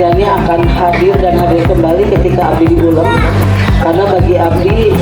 Fitriani akan hadir dan hadir kembali ketika abdi diulang, karena bagi abdi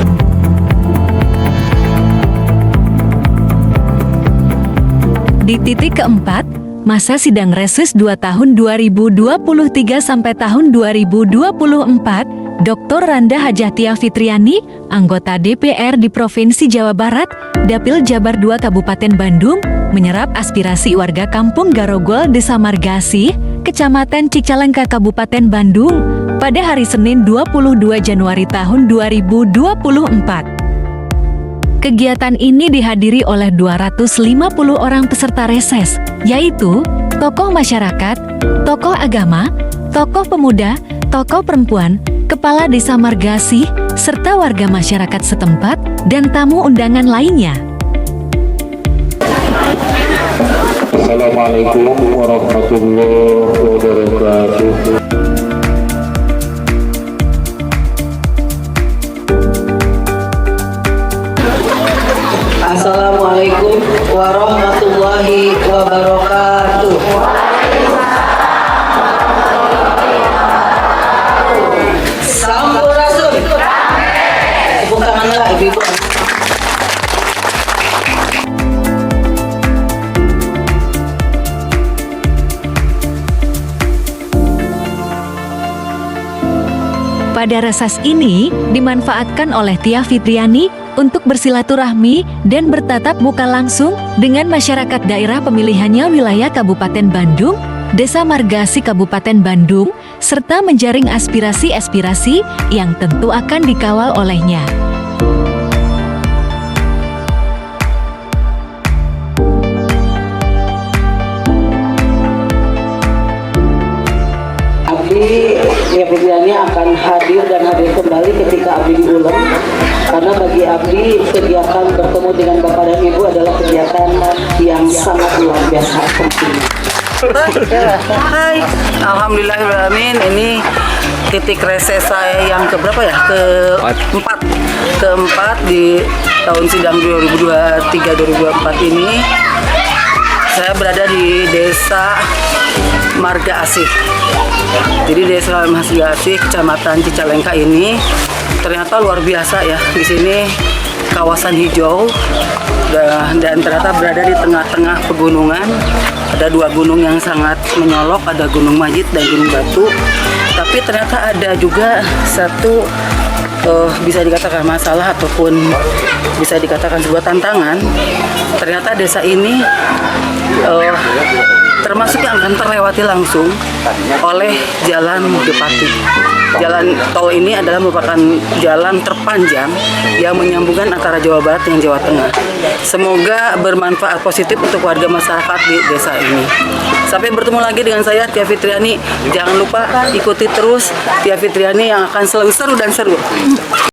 di titik keempat, masa sidang reses 2 tahun 2023 sampai tahun 2024, Dr. Randa Hajatia Fitriani, anggota DPR di Provinsi Jawa Barat, Dapil Jabar II Kabupaten Bandung, menyerap aspirasi warga Kampung Garogol, Desa Margasih, Kecamatan Cicalengka, Kabupaten Bandung, pada hari Senin 22 Januari tahun 2024. Kegiatan ini dihadiri oleh 250 orang peserta reses, yaitu tokoh masyarakat, tokoh agama, tokoh pemuda, tokoh perempuan, kepala desa Margasih, serta warga masyarakat setempat, dan tamu undangan lainnya. Assalamualaikum warahmatullahi wabarakatuh. Assalamualaikum warahmatullahi wabarakatuh. Sampurasun. Tepuk tanganlah ibu-ibu. Pada reses ini, dimanfaatkan oleh Tia Fitriani untuk bersilaturahmi dan bertatap muka langsung dengan masyarakat daerah pemilihannya wilayah Kabupaten Bandung, Desa Margasih Kabupaten Bandung, serta menjaring aspirasi-aspirasi yang tentu akan dikawal olehnya. Abdi Fitriani akan hadir dan hadir kembali ketika abdi diulang, karena bagi abdi kegiatan bertemu dengan Bapak dan Ibu adalah kegiatan yang sangat luar biasa penting. Hai, alhamdulillahirrahmanirrahim. Ini titik reses saya yang keberapa ya? Keempat di tahun sidang 2023-2024 ini. Saya berada di Desa Margasih. Jadi Desa Margasih, Kecamatan Cicalengka ini ternyata luar biasa ya. Di sini kawasan hijau dan ternyata berada di tengah-tengah pegunungan. Ada dua gunung yang sangat menyolok, ada Gunung Majid dan Gunung Batu. Tapi ternyata ada juga satu bisa dikatakan masalah ataupun bisa dikatakan sebuah tantangan. Ternyata desa ini termasuk yang akan terlewati langsung oleh Jalan Gepati. Jalan tol ini adalah merupakan jalan terpanjang yang menyambungkan antara Jawa Barat dengan Jawa Tengah. Semoga bermanfaat positif untuk warga masyarakat di desa ini. Sampai bertemu lagi dengan saya, Tia Fitriani. Jangan lupa ikuti terus Tia Fitriani yang akan selalu seru dan seru.